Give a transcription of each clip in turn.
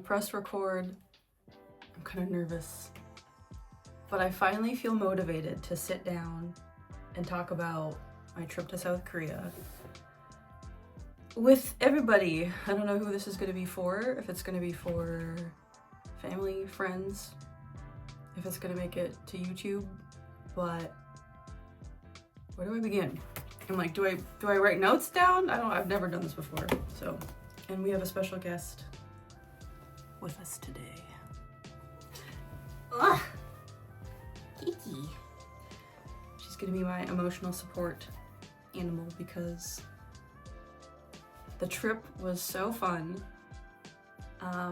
press record. I'm kind of nervous, but I finally feel motivated to sit down and talk about my trip to South Korea with everybody. I don't know who this is going to be for, if it's going to be for family, friends, if it's going to make it to YouTube, but where do I begin? I'm like, do I write notes down? I've never done this before. So, and we have a special guest with us today. Ugh. Kiki. She's gonna be my emotional support animal because the trip was so fun.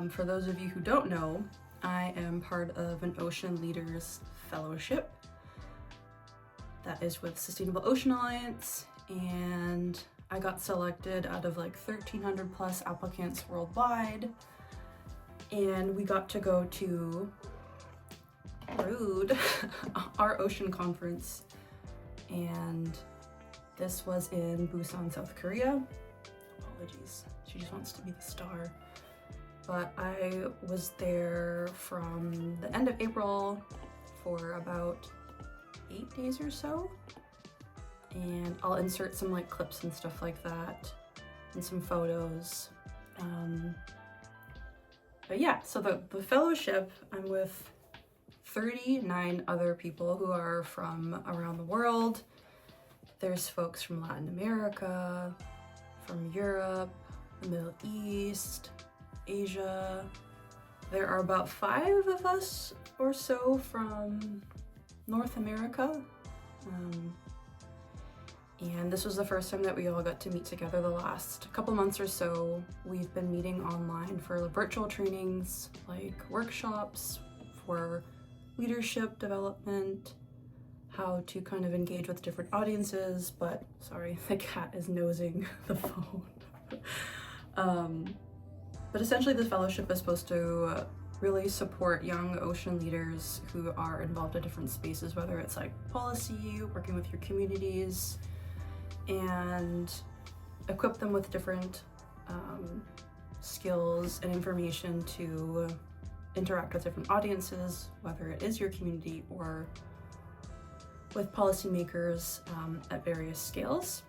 For those of you who don't know, I am part of an Ocean Leaders Fellowship that is with Sustainable Ocean Alliance, and I got selected out of like 1,300 plus applicants worldwide, and we got to go to our ocean conference, and this was in Busan, South Korea. Apologies, she just wants to be the star. But I was there from the end of April for about 8 days or so, and I'll insert some like clips and stuff like that and some photos. But yeah, so the fellowship, I'm with 39 other people who are from around the world. There's folks from Latin America, from Europe, the Middle East, Asia. There are about 5 of us or so from North America. And this was the first time that we all got to meet together. The last couple months or so, we've been meeting online for virtual trainings, like workshops for leadership development, how to kind of engage with different audiences, but sorry, the cat is nosing the phone. But essentially this fellowship is supposed to really support young ocean leaders who are involved in different spaces, whether it's like policy, working with your communities, and equip them with different skills and information to interact with different audiences, whether it is your community or with policymakers at various scales.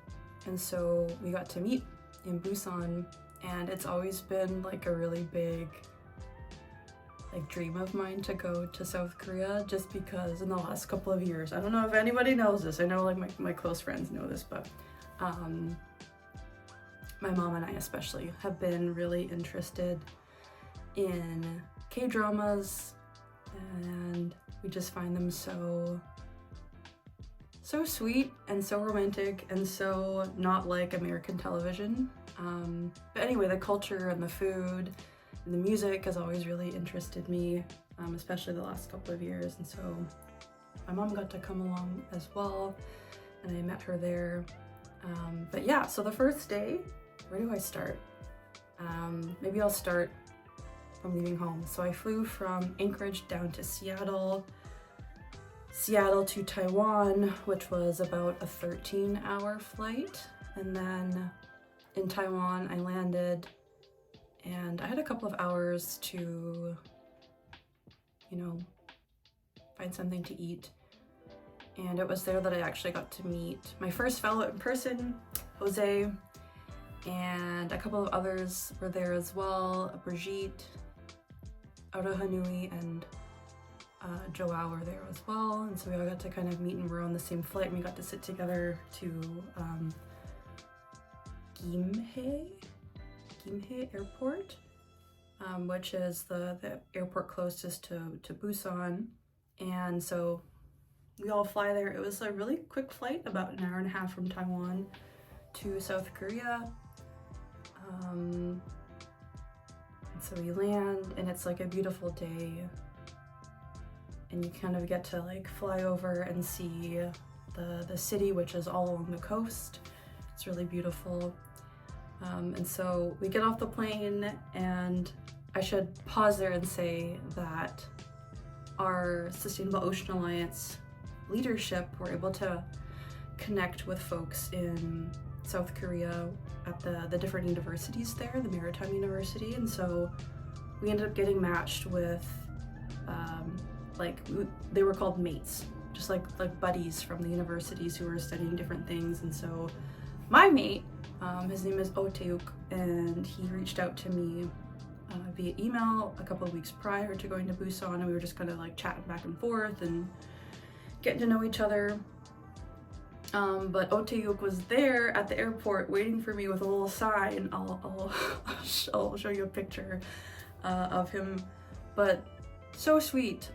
And so we got to meet in Busan, and it's always been like a really big dream of mine to go to South Korea, just because in the last couple of years, I don't know if anybody knows this, I know like my close friends know this, but my mom and I especially have been really interested in K-dramas, and we just find them so sweet and so romantic and so not like American television. But anyway, the culture and the food and the music has always really interested me, especially the last couple of years. And so my mom got to come along as well, and I met her there. But yeah, so the first day, where do I start? Maybe I'll start from leaving home. So I flew from Anchorage down to Seattle to Taiwan, which was about a 13-hour flight. And then in Taiwan, I landed, and I had a couple of hours to, find something to eat. And it was there that I actually got to meet my first fellow in person, Jose, and a couple of others were there as well. Brigitte, Arohanui, and Joao were there as well. And so we all got to kind of meet, and we're on the same flight, and we got to sit together to Gimhae Airport, which is the airport closest to Busan. And so we all fly there. It was a really quick flight, about an hour and a half from Taiwan to South Korea. And so we land, and it's like a beautiful day, and you kind of get to like fly over and see the city, which is all along the coast. It's really beautiful. And so we get off the plane, and I should pause there and say that our Sustainable Ocean Alliance leadership were able to connect with folks in South Korea at the different universities there, the Maritime University. And so we ended up getting matched with they were called mates, just like buddies from the universities who were studying different things. And so my mate, his name is Oteuk, and he reached out to me via email a couple of weeks prior to going to Busan, and we were just kind of like chatting back and forth and getting to know each other. But Oteuk was there at the airport waiting for me with a little sign. I'll show you a picture of him, but so sweet.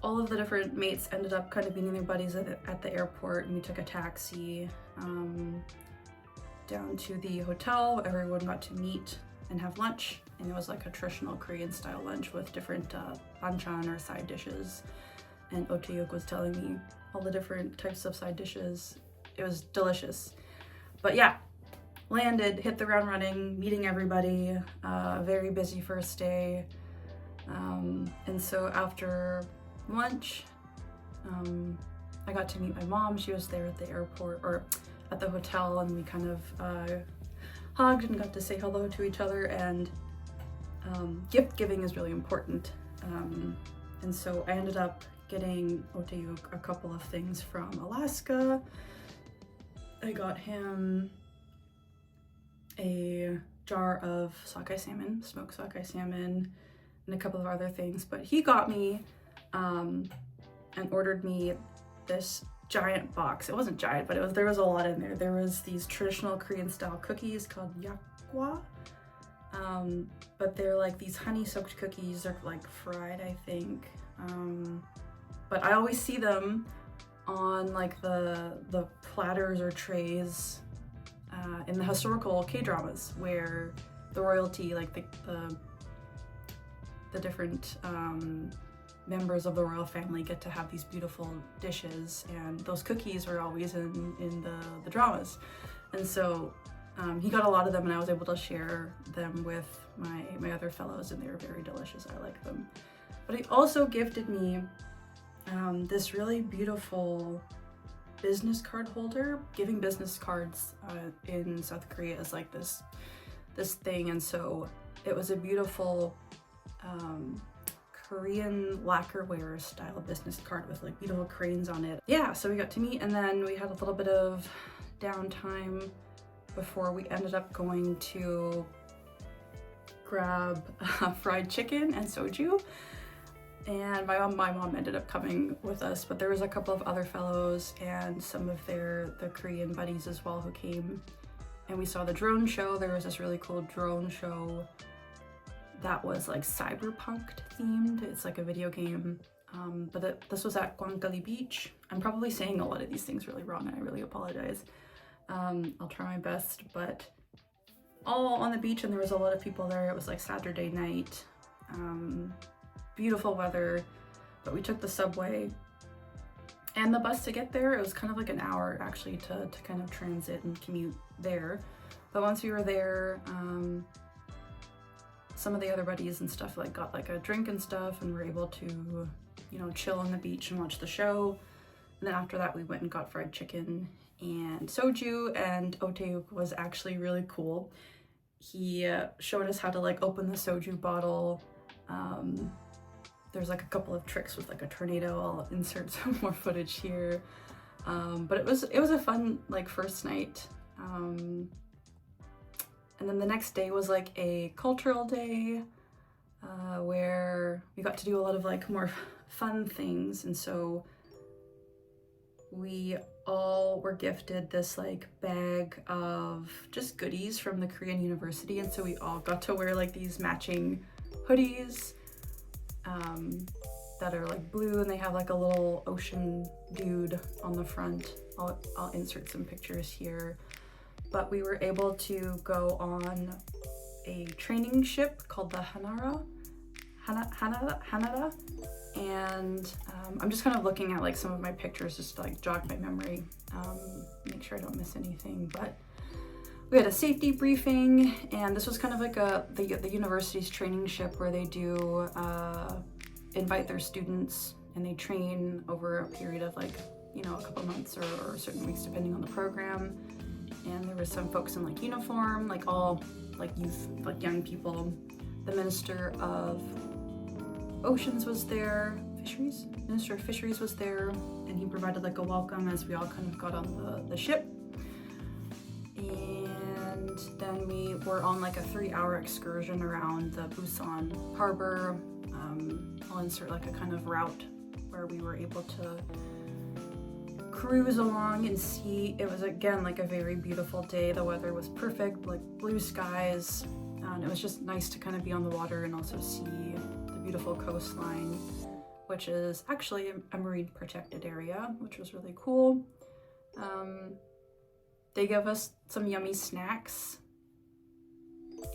All of the different mates ended up kind of meeting their buddies at the airport, and we took a taxi down to the hotel where everyone got to meet and have lunch. And it was like a traditional Korean style lunch with different banchan or side dishes. And Oteuk was telling me all the different types of side dishes. It was delicious. But yeah, landed, hit the ground running, meeting everybody, very busy first day. And so after lunch, I got to meet my mom. She was there at the airport, or at the hotel, and we kind of hugged and got to say hello to each other. And gift giving is really important. And so I ended up getting Oteuk a couple of things from Alaska. I got him a jar of sockeye salmon, smoked sockeye salmon, and a couple of other things. But he got me and ordered me this giant box. It wasn't giant, but there was a lot in there. There was these traditional Korean style cookies called yakgwa. But they're like these honey soaked cookies. They're like fried, I think. But I always see them on like the platters or trays in the historical K-dramas, where the royalty, like the different members of the royal family get to have these beautiful dishes, and those cookies are always in the dramas. And so he got a lot of them, and I was able to share them with my other fellows, and they were very delicious. I like them. But he also gifted me this really beautiful business card holder. Giving business cards in South Korea is like this thing, and so it was a beautiful Korean lacquerware style business card with like beautiful cranes on it. Yeah, so we got to meet, and then we had a little bit of downtime before we ended up going to grab fried chicken and soju. And my mom ended up coming with us, but there was a couple of other fellows and some of their Korean buddies as well who came. And we saw the drone show. There was this really cool drone show that was like cyberpunk themed. It's like a video game. But this was at Gwanggali Beach. I'm probably saying a lot of these things really wrong, and I really apologize. I'll try my best, but all on the beach, and there was a lot of people there. It was like Saturday night. Beautiful weather, but we took the subway and the bus to get there. It was kind of like an hour actually to kind of transit and commute there. But once we were there, some of the other buddies and stuff like got like a drink and stuff, and were able to, you know, chill on the beach and watch the show. And then after that we went and got fried chicken and soju, and Oteuk was actually really cool. He showed us how to like open the soju bottle. There's like a couple of tricks with like a tornado. I'll insert some more footage here. But it was a fun like first night. And then the next day was like a cultural day where we got to do a lot of like more fun things. And so we all were gifted this like bag of just goodies from the Korean University. And so we all got to wear like these matching hoodies that are like blue, and they have like a little ocean dude on the front. I'll insert some pictures here. But we were able to go on a training ship called the Hanada, and I'm just kind of looking at like some of my pictures just to like jog my memory, make sure I don't miss anything. But we had a safety briefing, and this was kind of like the university's training ship where they do invite their students, and they train over a period of like, you know, a couple months or certain weeks depending on the program. And there was some folks in like uniform, like all like youth, like young people the Minister of Oceans was there, Minister of Fisheries was there, and he provided like a welcome as we all kind of got on the ship. And then we were on like a 3-hour excursion around the Busan harbor. I'll insert like a kind of route where we were able to cruise along and see. It was again like a very beautiful day. The weather was perfect, like blue skies. It was just nice to kind of be on the water and also see the beautiful coastline, which is actually a marine protected area, which was really cool. They gave us some yummy snacks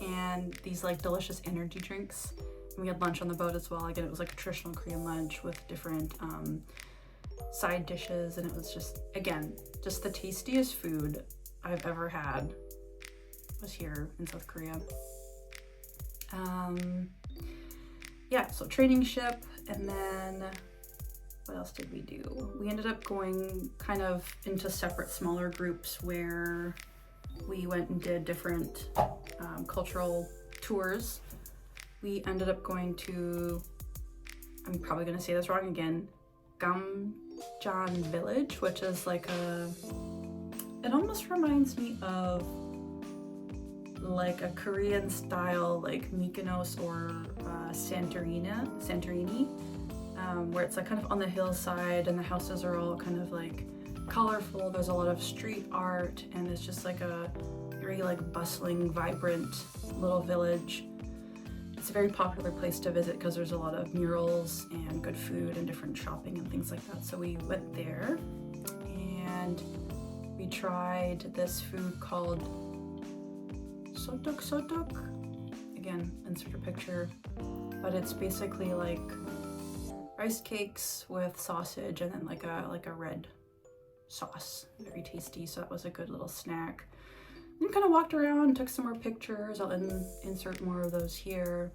and these like delicious energy drinks. And we had lunch on the boat as well. Again, it was like a traditional Korean lunch with different side dishes, and it was just, again, just the tastiest food I've ever had was here in South Korea. Yeah, so training ship, and then what else did we do? We ended up going kind of into separate smaller groups where we went and did different cultural tours. We ended up going to, I'm probably gonna say this wrong again, Gamjan Village, which is like it almost reminds me of like a Korean style like Mykonos or Santorini, where it's like kind of on the hillside and the houses are all kind of like colorful. There's a lot of street art and it's just like a very like bustling, vibrant little village. It's a very popular place to visit because there's a lot of murals and good food and different shopping and things like that. So we went there and we tried this food called sotok. Again, insert a picture, but it's basically like rice cakes with sausage and then like a red sauce. Very tasty. So that was a good little snack. We kind of walked around, took some more pictures. I'll insert more of those here.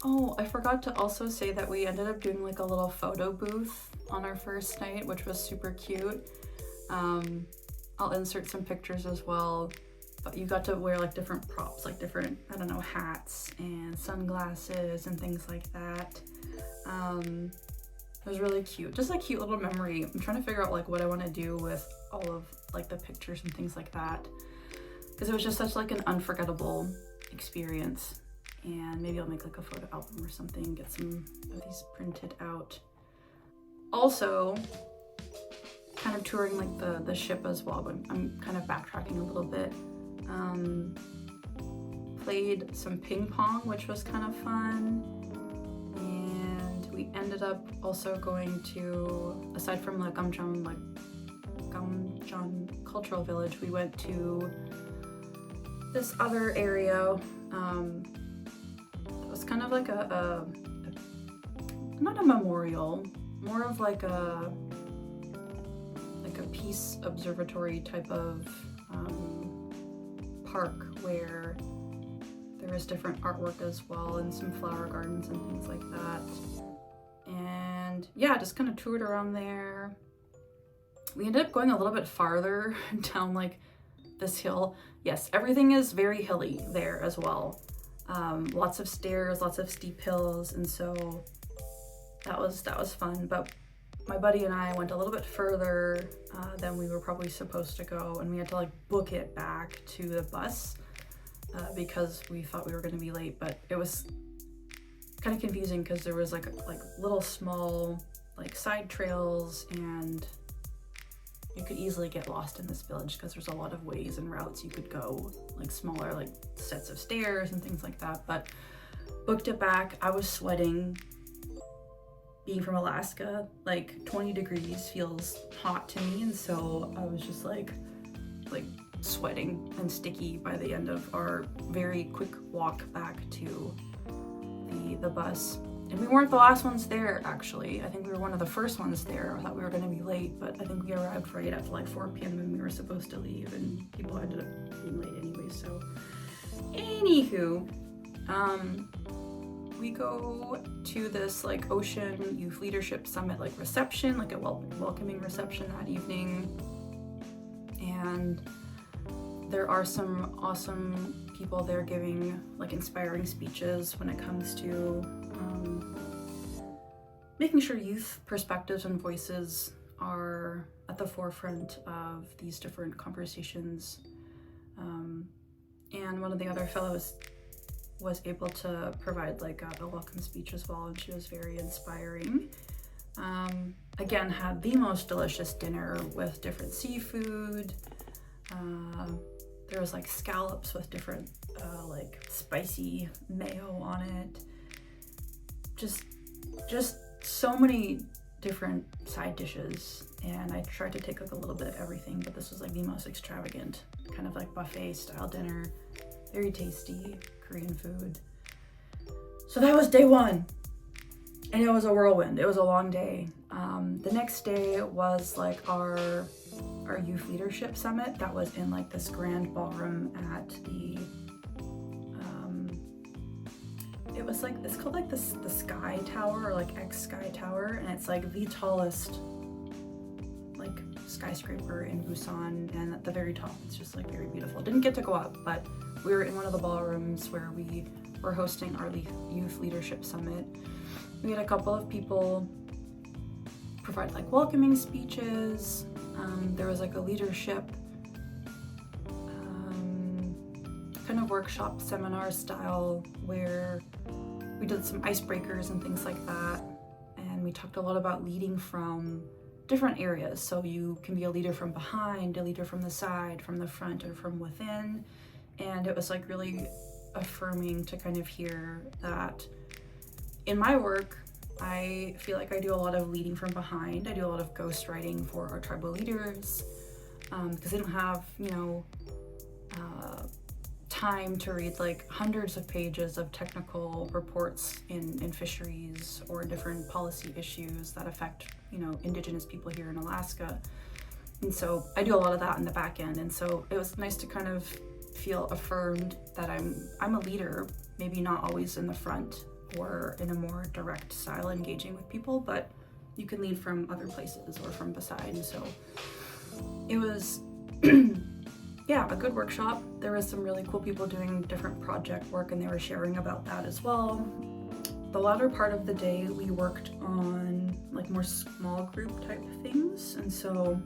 Oh, I forgot to also say that we ended up doing like a little photo booth on our first night, which was super cute. I'll insert some pictures as well. But you got to wear like different props, like different, I don't know, hats and sunglasses and things like that. It was really cute, just a cute little memory. I'm trying to figure out like what I want to do with all of like the pictures and things like that, because it was just such like an unforgettable experience. And maybe I'll make like a photo album or something, get some of these printed out. Also, kind of touring like the ship as well, but I'm kind of backtracking a little bit. Played some ping pong, which was kind of fun. And we ended up also going to, aside from the Gamjan Cultural Village, we went to this other area. It was kind of like a not a memorial, more of like a peace observatory type of park where there was different artwork as well and some flower gardens and things like that. And yeah, just kind of toured around there. We ended up going a little bit farther down like this hill. Yes, everything is very hilly there as well. Lots of stairs, lots of steep hills, and so that was fun. But my buddy and I went a little bit further than we were probably supposed to go, and we had to like book it back to the bus because we thought we were going to be late. But it was kind of confusing because there was like little small like side trails, and you could easily get lost in this village because there's a lot of ways and routes you could go, like smaller like sets of stairs and things like that. But booked it back. I was sweating. Being from Alaska, like 20 degrees feels hot to me, and so I was just like sweating and sticky by the end of our very quick walk back to the bus. And we weren't the last ones there, actually. I think we were one of the first ones there. I thought we were going to be late, but I think we arrived right at like 4 p.m. when we were supposed to leave, and people ended up being late anyway. So anywho, we go to this like Ocean Youth Leadership Summit like reception, like a welcoming reception that evening. And there are some awesome people there giving like inspiring speeches when it comes to making sure youth perspectives and voices are at the forefront of these different conversations. And one of the other fellows was able to provide like a welcome speech as well, and she was very inspiring. Again, had the most delicious dinner with different seafood. There was like scallops with different like spicy mayo on it. Just so many different side dishes, and I tried to take like a little bit of everything, but this was like the most extravagant kind of like buffet style dinner. Very tasty Korean food. So that was day one, and it was a whirlwind. It was a long day. The next day was like our youth leadership summit that was in like this grand ballroom at the it was like, it's called like the Sky Tower, or like X Sky Tower, and it's like the tallest like skyscraper in Busan, and at the very top it's just like very beautiful. Didn't get to go up, but we were in one of the ballrooms where we were hosting our youth leadership summit. We had a couple of people provide like welcoming speeches. There was like a leadership kind of workshop seminar style where we did some icebreakers and things like that, and we talked a lot about leading from different areas. So you can be a leader from behind, a leader from the side, from the front, or from within. And it was like really affirming to kind of hear that in my work, I feel like I do a lot of leading from behind. I do a lot of ghostwriting for our tribal leaders because they don't have, time to read like hundreds of pages of technical reports in fisheries or different policy issues that affect, indigenous people here in Alaska. And so I do a lot of that in the back end. And so it was nice to kind of feel affirmed that I'm a leader, maybe not always in the front or in a more direct style engaging with people, but you can lead from other places or from beside. And so it was a good workshop. There was some really cool people doing different project work, and they were sharing about that as well. The latter part of the day, we worked on like more small group type things. And so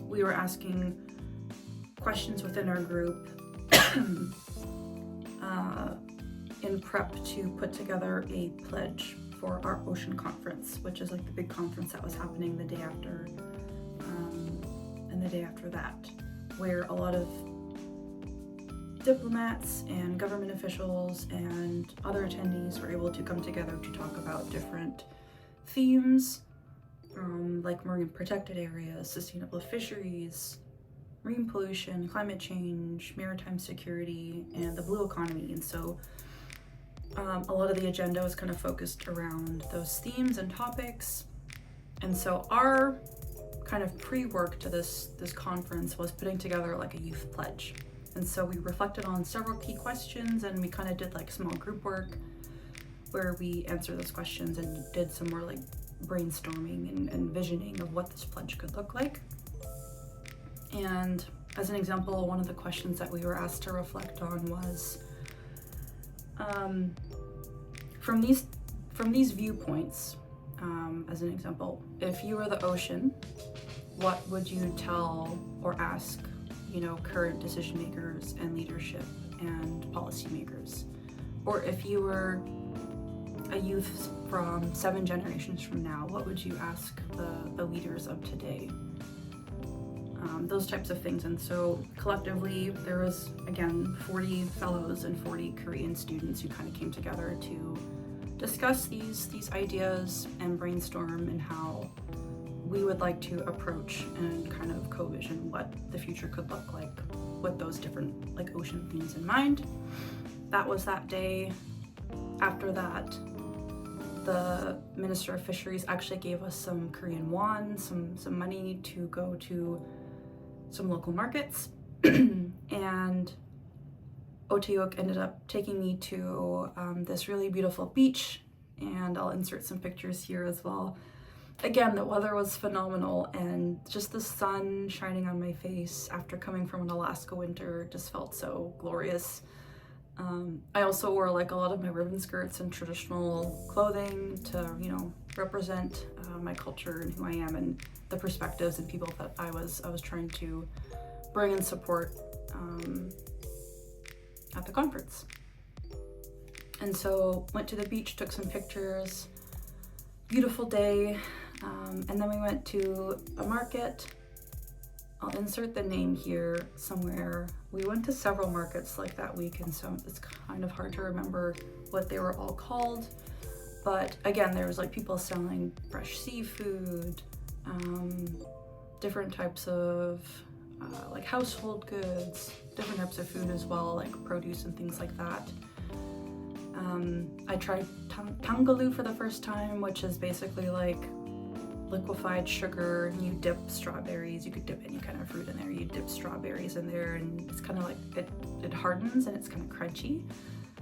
we were asking questions within our group in prep to put together a pledge for our ocean conference, which is like the big conference that was happening the day after and the day after that, where a lot of diplomats and government officials and other attendees were able to come together to talk about different themes, like marine protected areas, sustainable fisheries, marine pollution, climate change, maritime security, and the blue economy. And so a lot of the agenda was kind of focused around those themes and topics. And so our kind of pre-work to this conference was putting together like a youth pledge. And so we reflected on several key questions, and we kind of did like small group work where we answered those questions and did some more like brainstorming and visioning of what this pledge could look like. And as an example, one of the questions that we were asked to reflect on was from these viewpoints, as an example, if you were the ocean, what would you tell or ask, current decision makers and leadership and policymakers? Or if you were a youth from 7 generations from now, what would you ask the leaders of today? Those types of things. And so collectively there was, again, 40 fellows and 40 Korean students who kind of came together to discuss these ideas and brainstorm and how we would like to approach and kind of co-vision what the future could look like with those different like ocean themes in mind. That was that day. After that, the Minister of Fisheries actually gave us some Korean won, some money to go to some local markets. And Oteok ended up taking me to this really beautiful beach, and I'll insert some pictures here as well. again, the weather was phenomenal, and just the sun shining on my face after coming from an Alaska winter just felt so glorious. I also wore like a lot of my ribbon skirts and traditional clothing to, you know, represent my culture and who I am and the perspectives and people that I was trying to bring and support at the conference. And so went to the beach, took some pictures, beautiful day, and then we went to a market. I'll insert the name here somewhere. We went to several markets like that week, and so it's kind of hard to remember what they were all called. But again, there was like people selling fresh seafood, different types of like household goods, different types of food as well, like produce and things like that. I tried tangaloo for the first time, which is basically like liquefied sugar. You dip strawberries, you could dip any kind of fruit in there, you dip strawberries in there, and it's kind of like it hardens and it's kind of crunchy.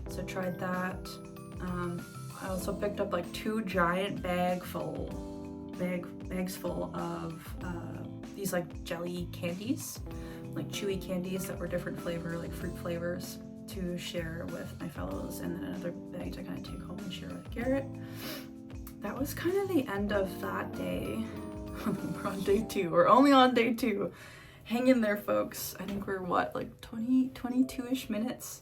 So tried that. I also picked up like 2 giant bags full of these like jelly candies, like chewy candies that were different flavor, like fruit flavors, to share with my fellows, and then another bag to kind of take home and share with Garrett. That was kind of the end of that day. We're on day 2. We're only on day 2. Hang in there, folks. I think we're what, like 22-ish minutes?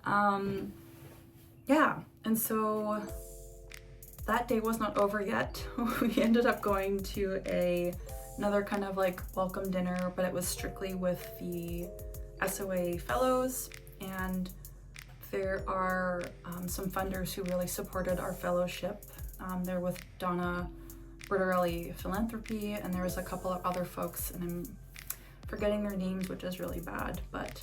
Yeah, and so that day was not over yet. We ended up going to another kind of like welcome dinner, but it was strictly with the SOA fellows, and there are some funders who really supported our fellowship. They're with Donna Bertarelli Philanthropy, and there was a couple of other folks, and I'm forgetting their names, which is really bad, but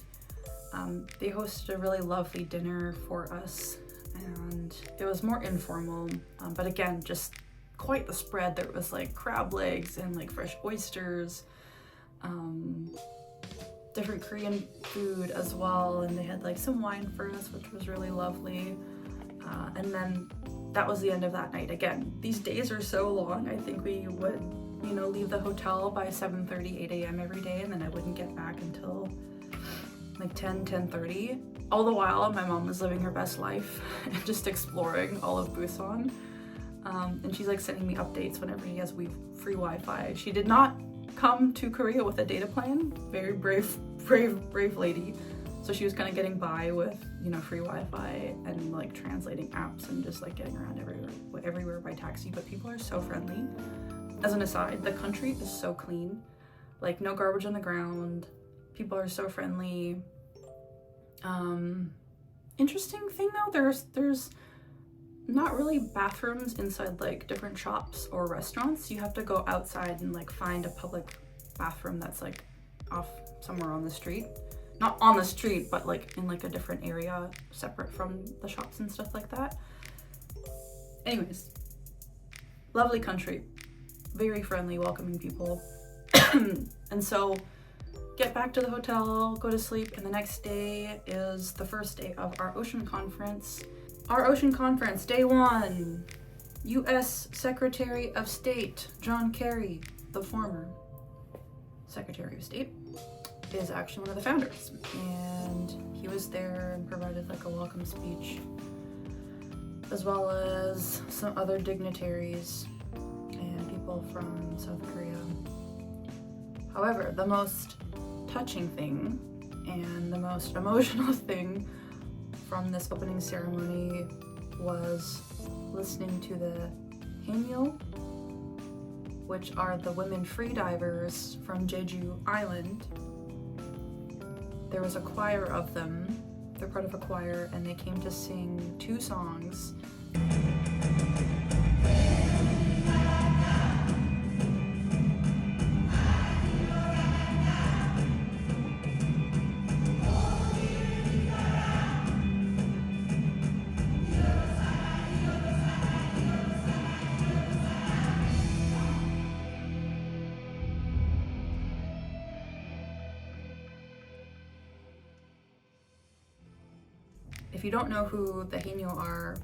they hosted a really lovely dinner for us, and it was more informal, but again, just quite the spread. There was like crab legs and like fresh oysters, different Korean food as well, and they had like some wine for us, which was really lovely. And then that was the end of that night. Again, these days are so long. I think we would, you know, leave the hotel by 7:30, 8 a.m. every day, and then I wouldn't get back until like 10:30. All the while, my mom was living her best life and just exploring all of Busan. And she's like sending me updates whenever he has free Wi-Fi. She did not come to Korea with a data plan. Very brave lady. So she was kind of getting by with, you know, free Wi-Fi and like translating apps and just like getting around everywhere by taxi. But people are so friendly. As an aside, the country is so clean. Like no garbage on the ground. People are so friendly. Interesting thing though, there's not really bathrooms inside like different shops or restaurants. You have to go outside and like find a public bathroom that's like off somewhere on the street. Not on the street, but like in like a different area separate from the shops and stuff like that. Anyways, lovely country, very friendly, welcoming people. And so get back to the hotel, go to sleep, and the next day is the first day of our ocean conference. Our ocean conference, day 1, U.S. Secretary of State John Kerry, the former Secretary of State, is actually one of the founders, and he was there and provided like a welcome speech, as well as some other dignitaries and people from South Korea. However, the most touching thing and the most emotional thing from this opening ceremony was listening to the Haenyeo, which are the women freedivers from Jeju Island. There was a choir of them. They're part of a choir, and they came to sing 2 songs. If you don't know who the Haenyeo are,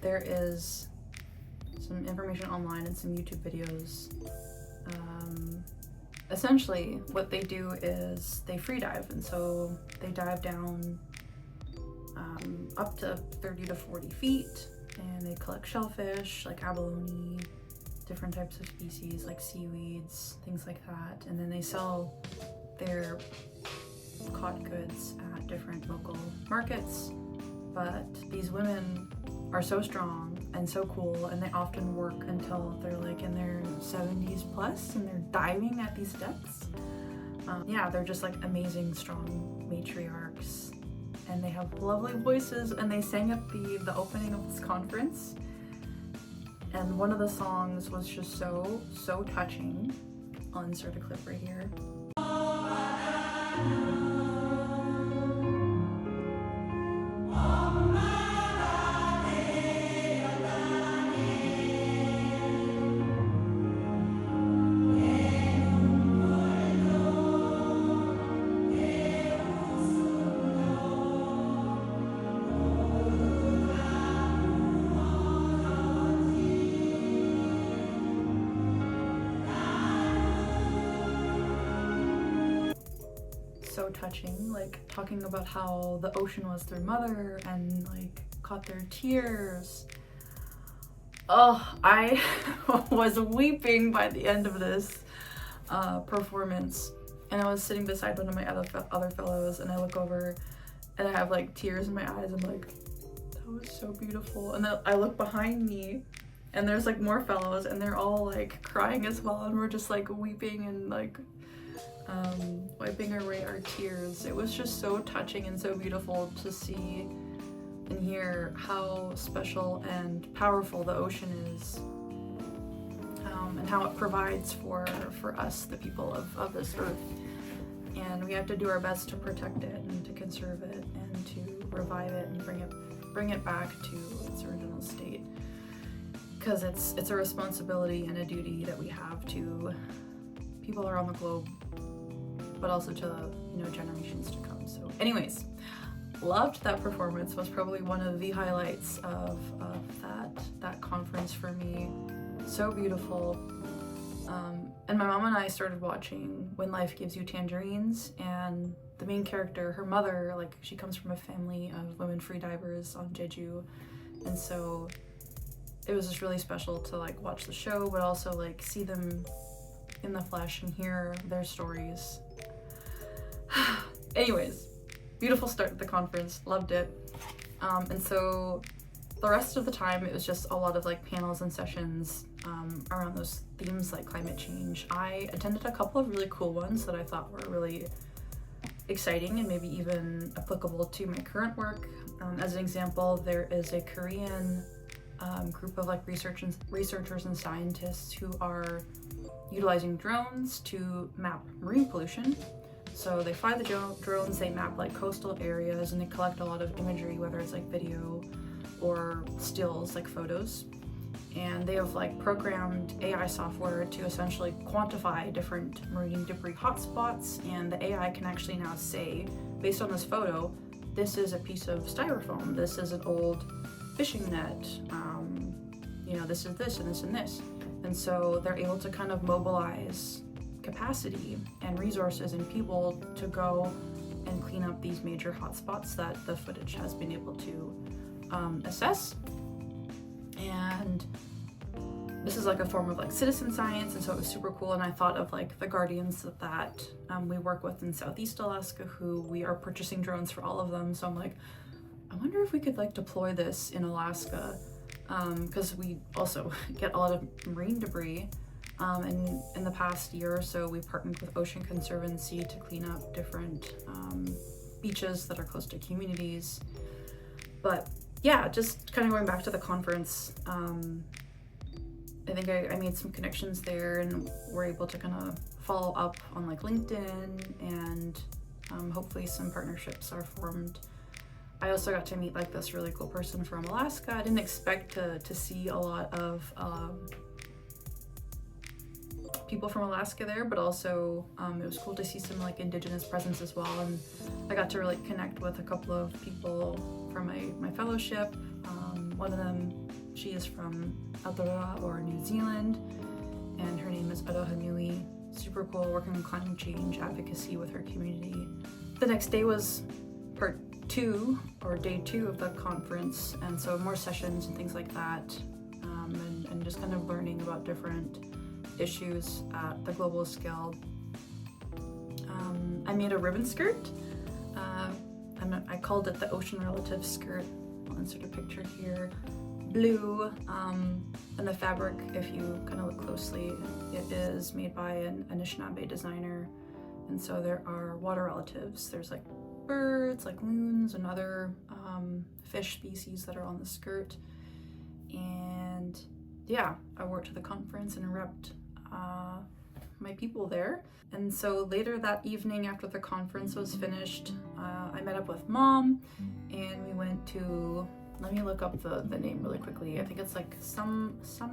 there is some information online and some YouTube videos. Essentially, what they do is they free dive, and so they dive down up to 30 to 40 feet, and they collect shellfish like abalone, different types of species like seaweeds, things like that, and then they sell their caught goods at different local markets. But these women are so strong and so cool, and they often work until they're like in their 70s plus, and they're diving at these depths. Yeah, they're just like amazing, strong matriarchs, and they have lovely voices, and they sang at the opening of this conference, and one of the songs was just so touching. I'll insert a clip right here. So touching, like talking about how the ocean was their mother and like caught their tears. Oh, I was weeping by the end of this performance, and I was sitting beside one of my other fellows, and I look over and I have like tears in my eyes. I'm like, that was so beautiful. And then I look behind me, and there's like more fellows, and they're all like crying as well, and we're just like weeping and like wiping away our tears. It was just so touching and so beautiful to see and hear how special and powerful the ocean is, and how it provides for us, the people of this earth. And we have to do our best to protect it and to conserve it and to revive it and bring it back to its original state, because it's a responsibility and a duty that we have to people around the globe, but also to generations to come. So anyways, loved that performance. Was probably one of the highlights of that conference for me. So beautiful. And my mom and I started watching When Life Gives You Tangerines, and the main character, her mother, like she comes from a family of women freedivers on Jeju, and so it was just really special to like watch the show, but also like see them in the flesh and hear their stories. Anyways, beautiful start to the conference, loved it. And so the rest of the time it was just a lot of like panels and sessions around those themes like climate change. I attended a couple of really cool ones that I thought were really exciting and maybe even applicable to my current work. As an example, there is a Korean group of like researchers and scientists who are utilizing drones to map marine pollution. So they fly the drones, they map like coastal areas, and they collect a lot of imagery, whether it's like video or stills like photos. And they have like programmed AI software to essentially quantify different marine debris hotspots, and the AI can actually now say, based on this photo, this is a piece of styrofoam, this is an old fishing net, this is this and this and this. And so they're able to kind of mobilize capacity and resources and people to go and clean up these major hotspots that the footage has been able to assess. And this is like a form of like citizen science, and so it was super cool. And I thought of like the Guardians that we work with in Southeast Alaska, who we are purchasing drones for all of them. So I'm like, I wonder if we could like deploy this in Alaska, because we also get a lot of marine debris. And in the past year or so, we partnered with Ocean Conservancy to clean up different beaches that are close to communities. But yeah, just kind of going back to the conference, I think I made some connections there, and we're able to kind of follow up on like LinkedIn, and hopefully some partnerships are formed. I also got to meet like this really cool person from Alaska. I didn't expect to see a lot of people from Alaska there, but also it was cool to see some like indigenous presence as well. And I got to really connect with a couple of people from my fellowship. One of them, she is from Aotearoa or New Zealand, and her name is Aroha Nui. Super cool, working on climate change advocacy with her community. The next day was part 2 or day 2 of the conference, and so more sessions and things like that, and just kind of learning about different issues at the global scale. I made a ribbon skirt. I called it the Ocean Relative skirt. I'll insert a picture here. Blue, and the fabric, if you kind of look closely, it is made by an Anishinaabe designer, and so there are water relatives. There's like birds, like loons, and other fish species that are on the skirt. And yeah, I wore it to the conference and repped my people there. And so later that evening, after the conference was finished, I met up with Mom, and we went to, let me look up the name really quickly. I think it's like Samkwasa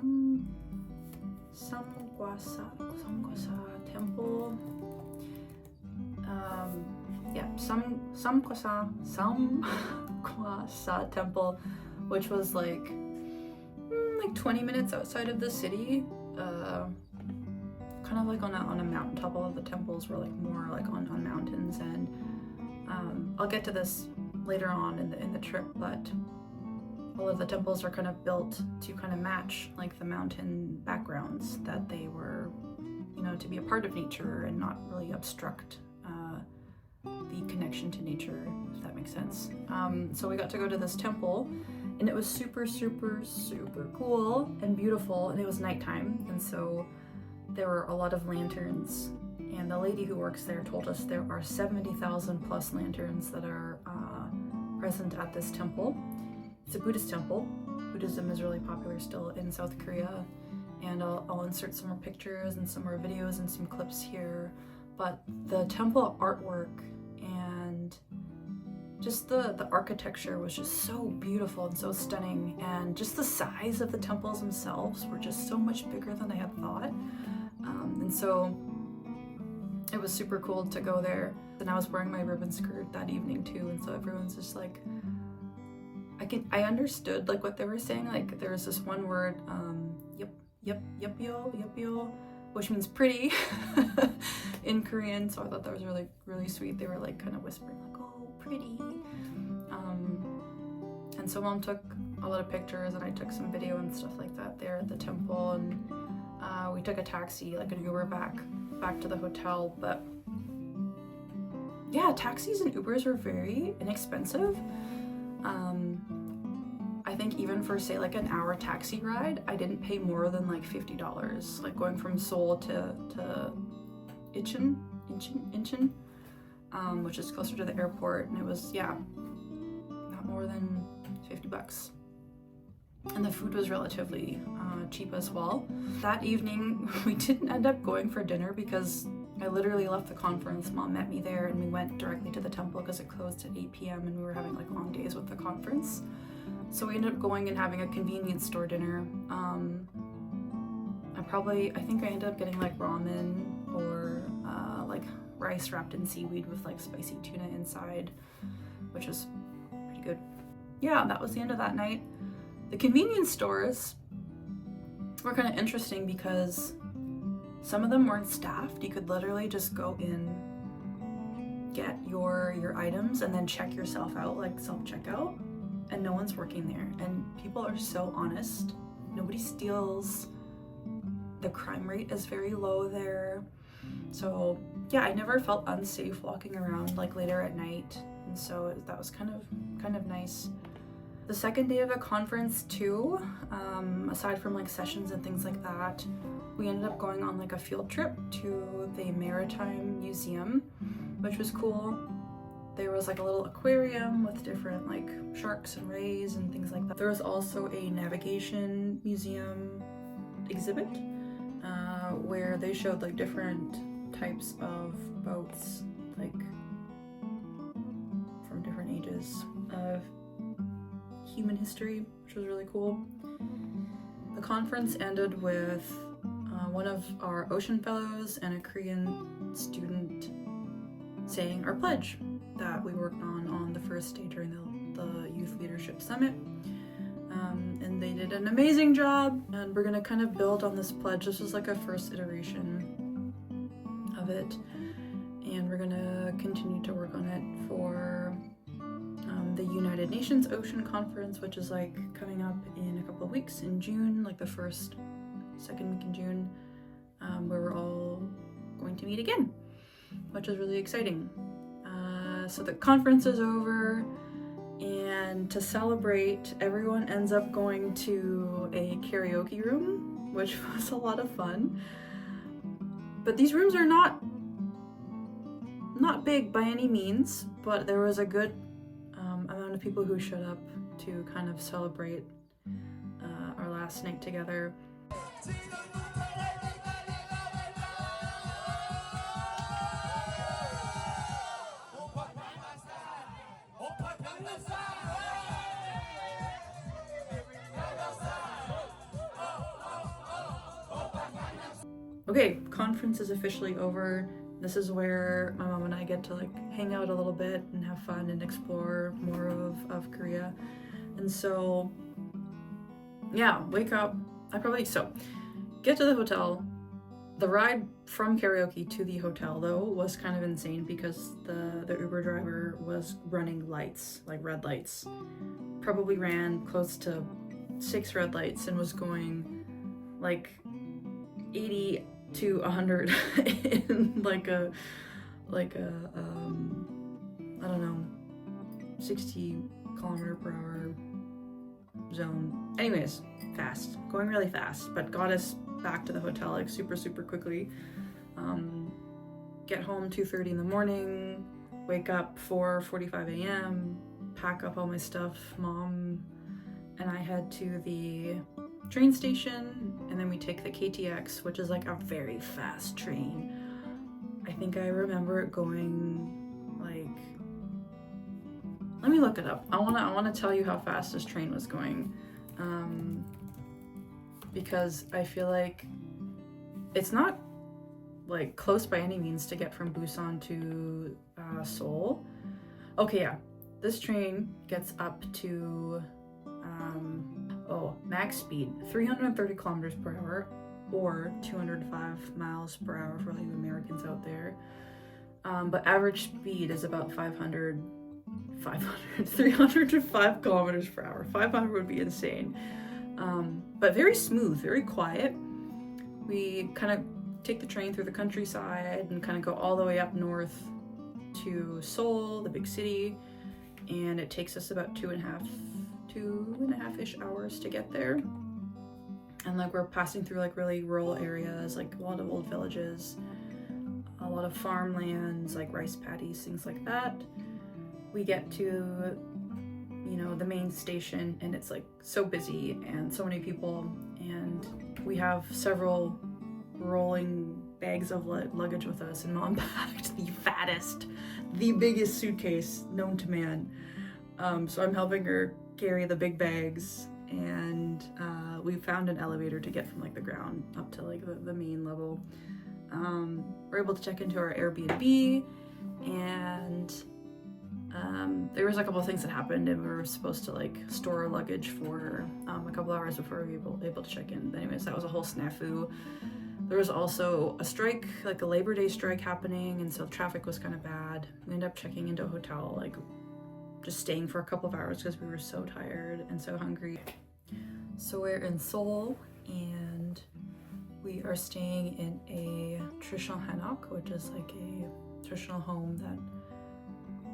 Temple. Yeah, Samkwasa Temple, which was like 20 minutes outside of the city. Kind of like on a mountaintop. All of the temples were like more like on mountains, and I'll get to this later on in the trip, but all of the temples are kind of built to kind of match like the mountain backgrounds, that they were, to be a part of nature and not really obstruct the connection to nature, if that makes sense. So we got to go to this temple, and it was super, super, super cool and beautiful, and it was nighttime, and so there were a lot of lanterns, and the lady who works there told us there are 70,000 plus lanterns that are present at this temple. It's a Buddhist temple. Buddhism is really popular still in South Korea, and I'll insert some more pictures and some more videos and some clips here. But the temple artwork and just the architecture was just so beautiful and so stunning, and just the size of the temples themselves were just so much bigger than I had thought. And so it was super cool to go there. And I was wearing my ribbon skirt that evening too, and so everyone's just like, I understood like what they were saying. Like there was this one word, yepyo, which means pretty in Korean. So I thought that was really, really sweet. They were like kind of whispering like, oh, pretty. And so Mom took a lot of pictures, and I took some video and stuff like that there at the temple, and we took a taxi, like an Uber back to the hotel. But yeah, taxis and Ubers were very inexpensive. I think even for say like an hour taxi ride, I didn't pay more than like $50, like going from Seoul to Incheon, which is closer to the airport, and it was, yeah, not more than $50. And the food was relatively cheap as well. That evening, we didn't end up going for dinner because I literally left the conference. Mom met me there, and we went directly to the temple because it closed at 8 p.m. and we were having like long days with the conference. So we ended up going and having a convenience store dinner. I think I ended up getting like ramen or like rice wrapped in seaweed with like spicy tuna inside, which was pretty good. Yeah, that was the end of that night. The convenience stores were kind of interesting because some of them weren't staffed. You could literally just go in, get your items, and then check yourself out, like self-checkout, and no one's working there. And people are so honest. Nobody steals. The crime rate is very low there. So yeah, I never felt unsafe walking around like later at night, and so that was kind of nice. The second day of the conference too, aside from like sessions and things like that, we ended up going on like a field trip to the Maritime Museum, which was cool. There was like a little aquarium with different like sharks and rays and things like that. There was also a navigation museum exhibit where they showed like different types of boats, like from different ages of human history, which was really cool. The conference ended with one of our ocean fellows and a Korean student saying our pledge that we worked on the first day during the Youth Leadership Summit. and they did an amazing job, and we're gonna kind of build on this pledge. This was like a first iteration of it, and we're gonna continue to work on it for the United Nations Ocean Conference, which is like coming up in a couple of weeks in June, like the second week in June, where we're all going to meet again, which is really exciting. So the conference is over, and to celebrate, everyone ends up going to a karaoke room, which was a lot of fun. But these rooms are not big by any means, but there was a good amount of people who showed up to kind of celebrate our last night together. Okay, conference is officially over. This is where my mom and I get to like hang out a little bit and have fun and explore more of Korea. And so, yeah, wake up. Get to the hotel. The ride from karaoke to the hotel though was kind of insane because the Uber driver was running lights, like red lights. Probably ran close to 6 red lights and was going like 80 to 100 in like a I don't know, 60 kilometer per hour zone. Anyways, going really fast, but got us back to the hotel like super quickly. Get home 2:30 in the morning, wake up 4:45 a.m., pack up all my stuff. Mom and I head to the train station, and then we take the KTX, which is like a very fast train. I think I remember it going like, let me look it up. I wanna tell you how fast this train was going, because I feel like it's not like close by any means to get from Busan to Seoul. Okay, yeah, this train gets up to max speed 330 kilometers per hour or 205 miles per hour for all you Americans out there. But average speed is about 300 to 5 kilometers per hour. 500 would be insane. But very smooth, very quiet. We kind of take the train through the countryside and kind of go all the way up north to Seoul, the big city, and it takes us about 2.5-ish hours to get there. And like we're passing through like really rural areas, like a lot of old villages, a lot of farmlands, like rice paddies, things like that. We get to, the main station, and it's like so busy and so many people, and we have several rolling bags of luggage with us, and Mom packed the biggest suitcase known to man. So I'm helping her carry the big bags, and we found an elevator to get from like the ground up to like the main level. We're able to check into our Airbnb, and there was a couple of things that happened, and we were supposed to like store our luggage for a couple hours before we were able to check in. But anyways, that was a whole snafu. There was also a strike, like a Labor Day strike happening, and so traffic was kind of bad. We ended up checking into a hotel, like just staying for a couple of hours because we were so tired and so hungry. So we're in Seoul, and we are staying in a traditional hanok, which is like a traditional home that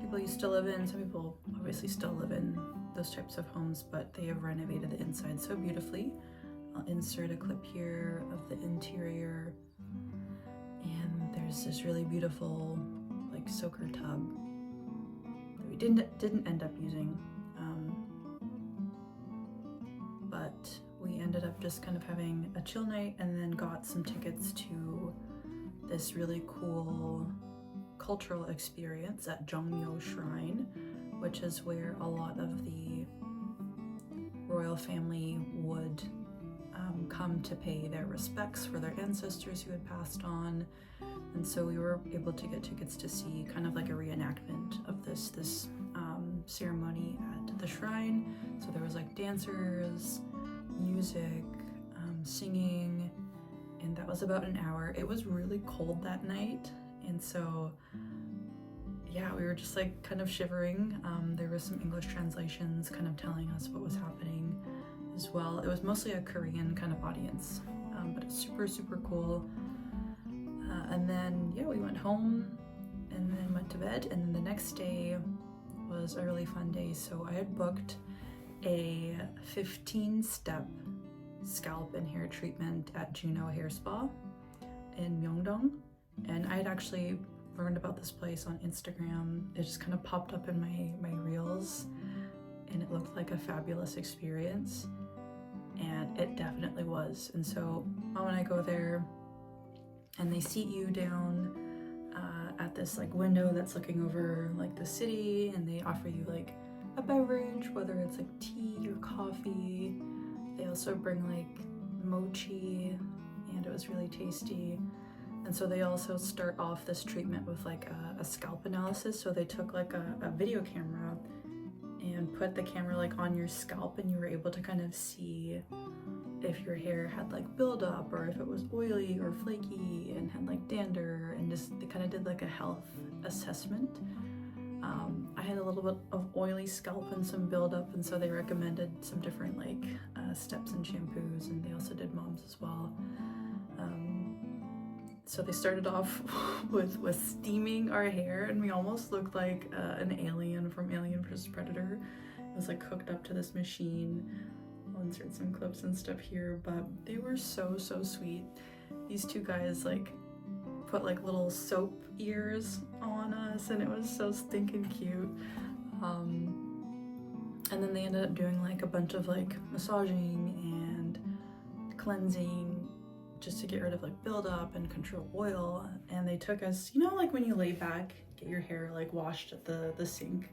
people used to live in. Some people obviously still live in those types of homes, but they have renovated the inside so beautifully. I'll insert a clip here of the interior, and there's this really beautiful like soaker tub that we didn't end up using, but we ended up just kind of having a chill night, and then got some tickets to this really cool cultural experience at Jongmyo Shrine, which is where a lot of the royal family would come to pay their respects for their ancestors who had passed on. And so we were able to get tickets to see kind of like a reenactment of this ceremony at the shrine. So there was like dancers, music, singing, and that was about an hour. It was really cold that night, and so yeah, we were just like kind of shivering. There was some English translations kind of telling us what was happening as well. It was mostly a Korean kind of audience, but it's super cool. And then yeah, we went home and then went to bed, and then the next day was a really fun day. So I had booked a 15-step scalp and hair treatment at Juno Hair Spa in Myeongdong, and I had actually learned about this place on Instagram. It just kind of popped up in my reels, and it looked like a fabulous experience, and it definitely was. And so Mom and I go there, and they seat you down at this like window that's looking over like the city, and they offer you like a beverage, whether it's like tea or coffee. They also bring like mochi, and it was really tasty. And so they also start off this treatment with like a scalp analysis. So they took like a video camera and put the camera like on your scalp, and you were able to kind of see if your hair had like buildup, or if it was oily or flaky and had like dander, and just they kind of did like a health assessment. I had a little bit of oily scalp and some buildup, and so they recommended some different like steps and shampoos, and they also did Mom's as well. So they started off with steaming our hair, and we almost looked like an alien from Alien vs. Predator. It was like hooked up to this machine. I'll insert some clips and stuff here, but they were so sweet. These two guys like put like little soap ears on us, and it was so stinking cute. And then they ended up doing like a bunch of like massaging and cleansing, just to get rid of like buildup and control oil. And they took us, you know, like when you lay back, get your hair like washed at the sink.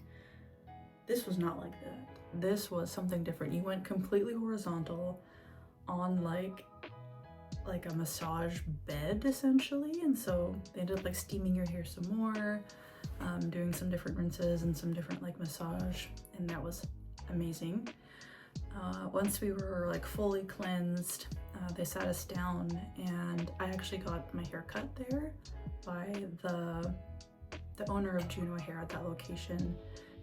This was not like that. This was something different. You went completely horizontal on like a massage bed essentially. And so they ended up like steaming your hair some more, doing some different rinses and some different like massage, and that was amazing. Once we were like fully cleansed, they sat us down, and I actually got my hair cut there by the owner of Juno Hair at that location.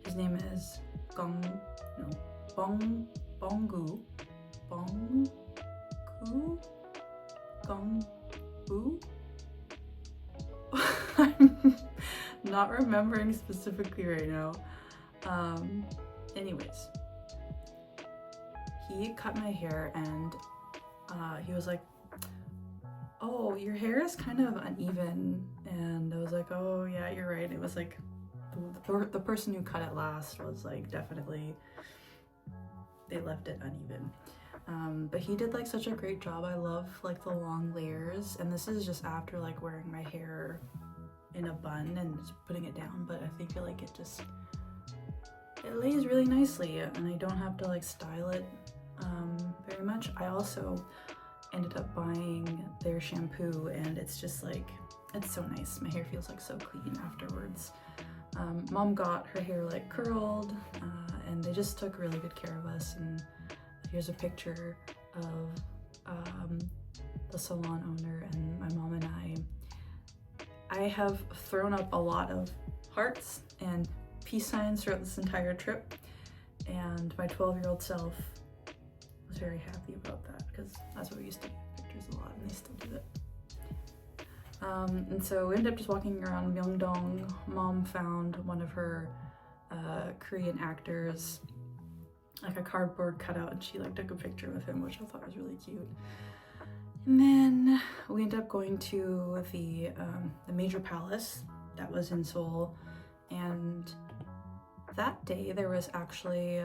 His name is Bonggu. I'm not remembering specifically right now. Anyways, he cut my hair, and he was like, "Oh, your hair is kind of uneven." And I was like, "Oh yeah, you're right." It was like the person who cut it last was like, definitely they left it uneven. But he did like such a great job. I love like the long layers, and this is just after like wearing my hair in a bun and just putting it down, but I feel like it lays really nicely, and I don't have to like style it very much. I also ended up buying their shampoo, and it's just like, it's so nice. My hair feels like so clean afterwards. Mom got her hair like curled, and they just took really good care of us. And here's a picture of the salon owner and my mom and I have thrown up a lot of hearts and peace signs throughout this entire trip, and my 12-year-old self was very happy about that, because that's what we used to do pictures a lot, and they still do it. And so we ended up just walking around Myeongdong. Mom found one of her Korean actors, like a cardboard cutout, and she like took a picture with him, which I thought was really cute. And then we ended up going to the major palace that was in Seoul, and that day there was actually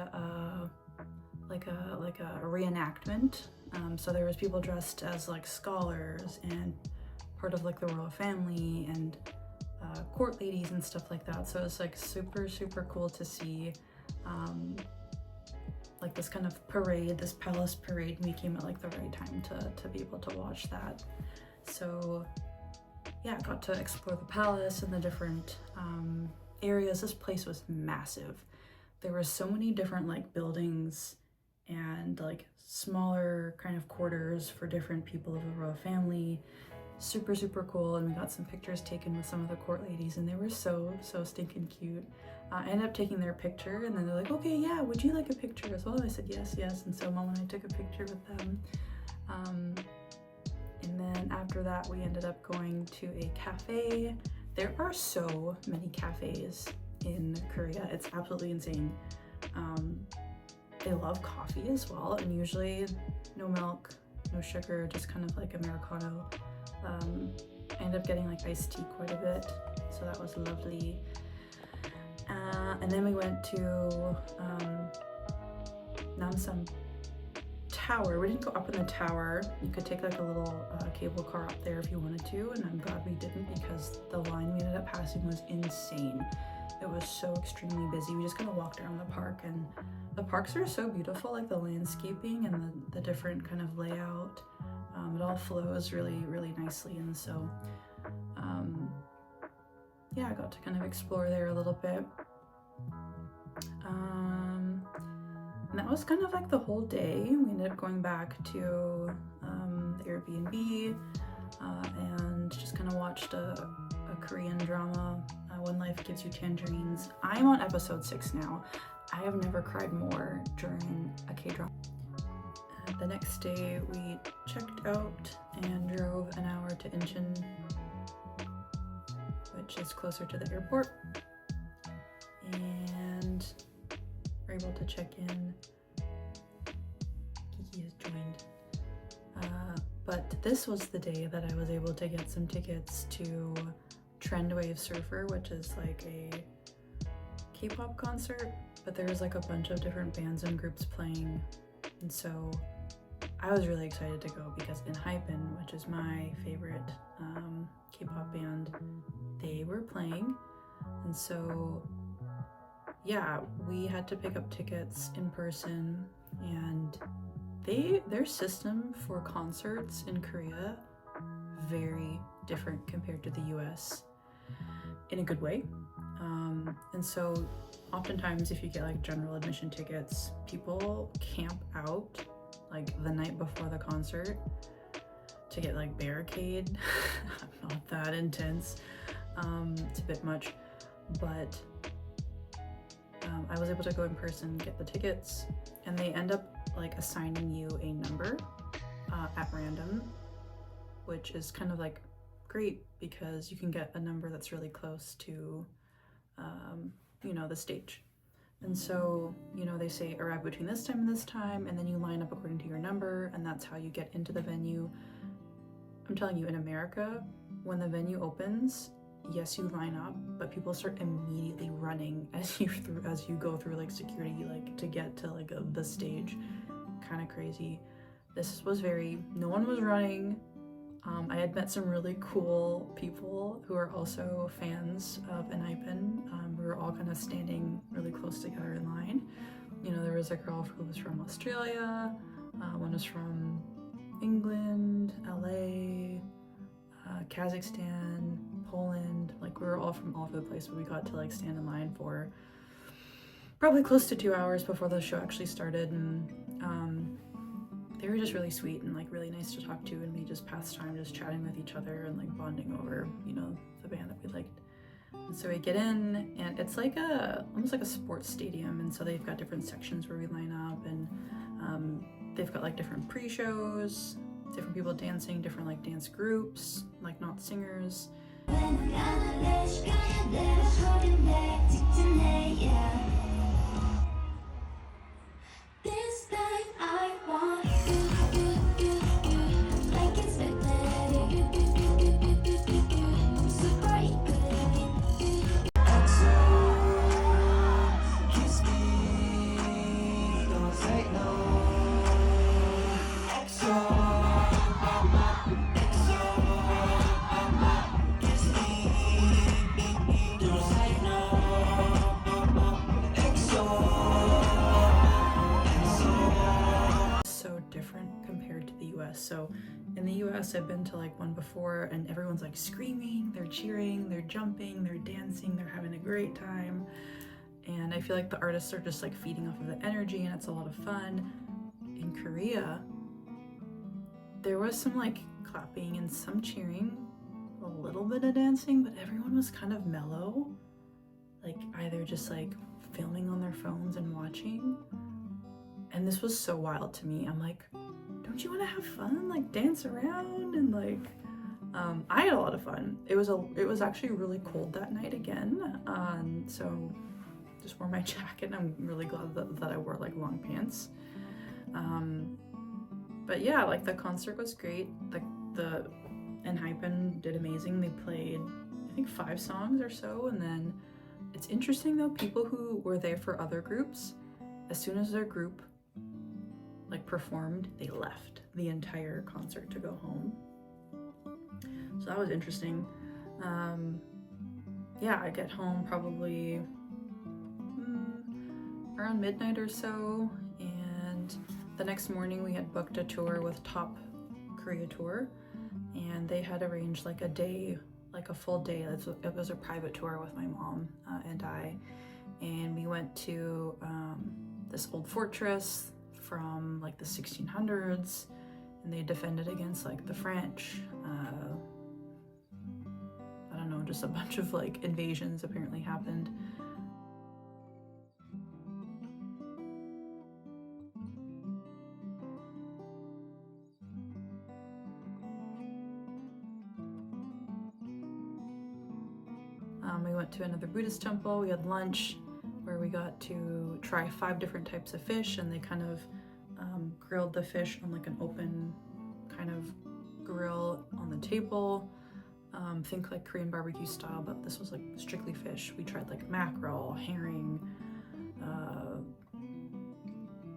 like a reenactment. So there was people dressed as like scholars and part of like the royal family, and court ladies and stuff like that. So it's like super cool to see like this kind of parade, this palace parade, and we came at like the right time to be able to watch that. So yeah, I got to explore the palace and the different areas. This place was massive. there were so many different like buildings and like smaller kind of quarters for different people of the royal family. Super, super cool. And we got some pictures taken with some of the court ladies, and they were so stinking cute. I ended up taking their picture, and then they're like, okay, yeah, would you like a picture as well? And I said yes. And so Mom and I took a picture with them. And then after that, we ended up going to a cafe. There are so many cafes in Korea. It's absolutely insane. They love coffee as well, and usually no milk, no sugar, just kind of like Americano. I ended up getting like iced tea quite a bit, so that was lovely. And then we went to Namsan Tower. We didn't go up in the tower. You could take like a little cable car up there if you wanted to, and I'm glad we didn't because the line we ended up passing was insane. It was so extremely busy. We just kind of walked around the park, and the parks are so beautiful, like the landscaping and the different kind of layout. It all flows really, really nicely, and so yeah, I got to kind of explore there a little bit. And that was kind of like the whole day. We ended up going back to the Airbnb and just kind of watched a Korean drama, When Life Gives You Tangerines. I'm on episode 6 now. I have never cried more during a K-drama. The next day we checked out and drove an hour to Incheon, which is closer to the airport, and we're able to check in. Kiki has joined. But this was the day that I was able to get some tickets to Trendwave Surfer, which is like a K-pop concert, but there's like a bunch of different bands and groups playing, and so I was really excited to go because ENHYPEN, which is my favorite K-pop band, they were playing, and so yeah, we had to pick up tickets in person, and their system for concerts in Korea very different compared to the US in a good way. And so oftentimes if you get like general admission tickets, people camp out like the night before the concert to get like barricade. Not that intense. It's a bit much, but I was able to go in person, get the tickets, and they end up like assigning you a number at random, which is kind of like great because you can get a number that's really close to you know, the stage. And so, you know, they say arrive between this time and this time, and then you line up according to your number, and that's how you get into the venue. I'm telling you, in America, when the venue opens, yes, you line up, but people start immediately running as you go through like security, like to get to like the stage. Kind of crazy. This was no one was running. I had met some really cool people who are also fans of ENHYPEN. We were all kind of standing really close together in line. You know, there was a girl who was from Australia, one was from England, LA, Kazakhstan, Poland. Like we were all from all over the place, but we got to like stand in line for probably close to 2 hours before the show actually started, and they were just really sweet and like really nice to talk to, and we just passed time just chatting with each other and like bonding over, you know, the band that we liked. And so we get in, and it's like almost like a sports stadium, and so they've got different sections where we line up, and they've got like different pre-shows, different people dancing, different like dance groups, like not singers. So in the US, I've been to like one before, and everyone's like screaming, they're cheering, they're jumping, they're dancing, they're having a great time. and I feel like the artists are just like feeding off of the energy, and it's a lot of fun. In Korea, there was some like clapping and some cheering, a little bit of dancing, but everyone was kind of mellow, like either just like filming on their phones and watching. And this was so wild to me. I'm like, don't you want to have fun, like dance around? And like I had a lot of fun. It was actually really cold that night again, so just wore my jacket. I'm really glad that I wore like long pants. But yeah, like the concert was great. The ENHYPEN did amazing. They played I think 5 songs or so, and then it's interesting though, people who were there for other groups, as soon as their group like performed, they left the entire concert to go home. So that was interesting. Yeah, I get home probably around midnight or so, and the next morning we had booked a tour with Top Korea Tour, and they had arranged like a day, like a full day. It was a private tour with my mom and I, and we went to this old fortress from like the 1600s, and they defended against like the French. I don't know, just a bunch of like invasions apparently happened. We went to another Buddhist temple. We had lunch where we got to try 5 different types of fish, and they kind of grilled the fish on like an open kind of grill on the table. Think like Korean barbecue style, but this was like strictly fish. We tried like mackerel, herring,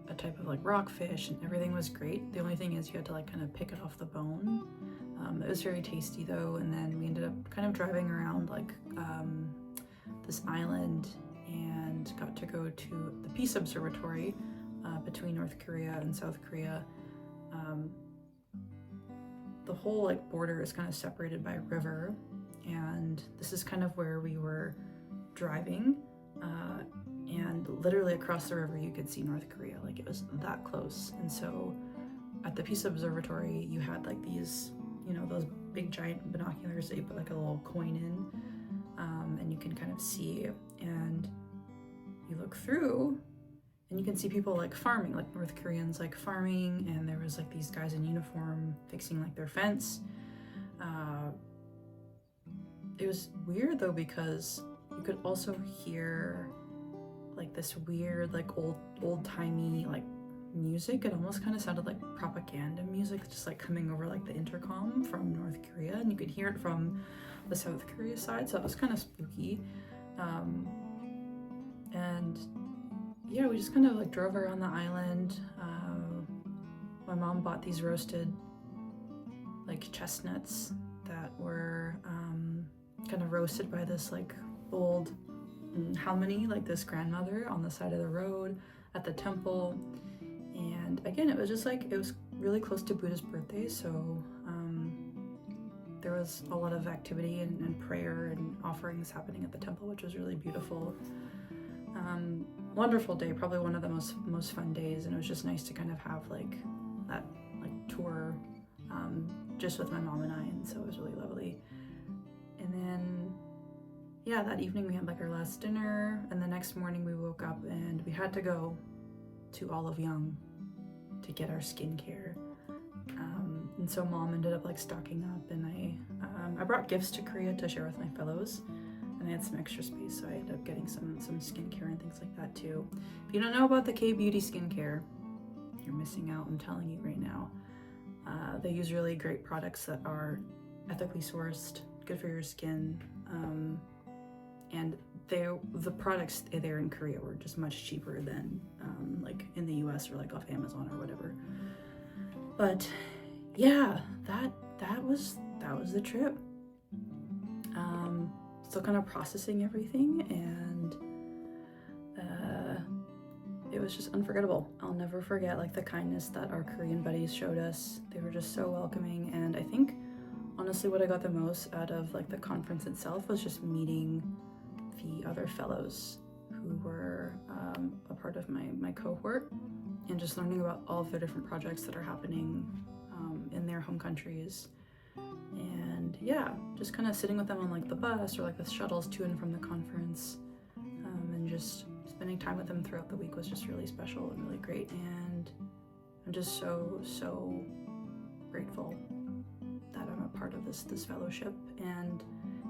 a type of like rockfish, and everything was great. The only thing is you had to like kind of pick it off the bone. It was very tasty though, and then we ended up kind of driving around like this island and got to go to the Peace Observatory between North Korea and South Korea. The whole like border is kind of separated by a river, and this is kind of where we were driving, and literally across the river you could see North Korea. Like it was that close. And so at the Peace Observatory you had like these, you know, those big giant binoculars that you put like a little coin in, and you can kind of see, and you look through and you can see people like farming, like North Koreans like farming, and there was like these guys in uniform fixing like their fence. It was weird though, because you could also hear like this weird like old-timey like music. It almost kind of sounded like propaganda music, just like coming over like the intercom from North Korea, and you could hear it from the South Korea side, so that was kind of spooky. And yeah, we just kind of like drove around the island. My mom bought these roasted like chestnuts that were kind of roasted by this like old halmoni, like this grandmother on the side of the road at the temple. And again, it was just like, it was really close to Buddha's birthday, so there was a lot of activity and prayer and offerings happening at the temple, which was really beautiful. Wonderful day, probably one of the most fun days, and it was just nice to kind of have like that like tour just with my mom and I, and so it was really lovely. And then yeah, that evening we had like our last dinner, and the next morning we woke up and we had to go to Olive Young to get our skincare. And so mom ended up like stocking up, and I brought gifts to Korea to share with my fellows, and I had some extra space, so I ended up getting some skincare and things like that too. If you don't know about the K-Beauty skincare, you're missing out. I'm telling you right now. They use really great products that are ethically sourced, good for your skin, and the products there in Korea were just much cheaper than like in the US or like off Amazon or whatever. But yeah, that was the trip. Still kind of processing everything, and it was just unforgettable. I'll never forget like the kindness that our Korean buddies showed us. They were just so welcoming, and I think honestly what I got the most out of like the conference itself was just meeting the other fellows who were a part of my cohort, and just learning about all of their different projects that are happening in their home countries. And yeah, just kind of sitting with them on like the bus or like the shuttles to and from the conference, and just spending time with them throughout the week was just really special and really great. And I'm just so grateful that I'm a part of this fellowship. And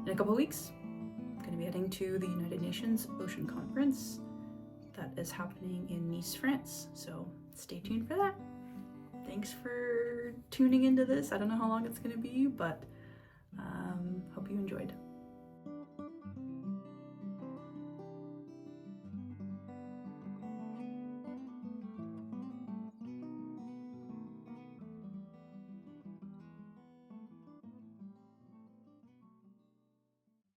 in a couple weeks, I'm going to be heading to the United Nations Ocean Conference that is happening in Nice, France. So stay tuned for that. Thanks for tuning into this. I don't know how long it's going to be, but hope you enjoyed.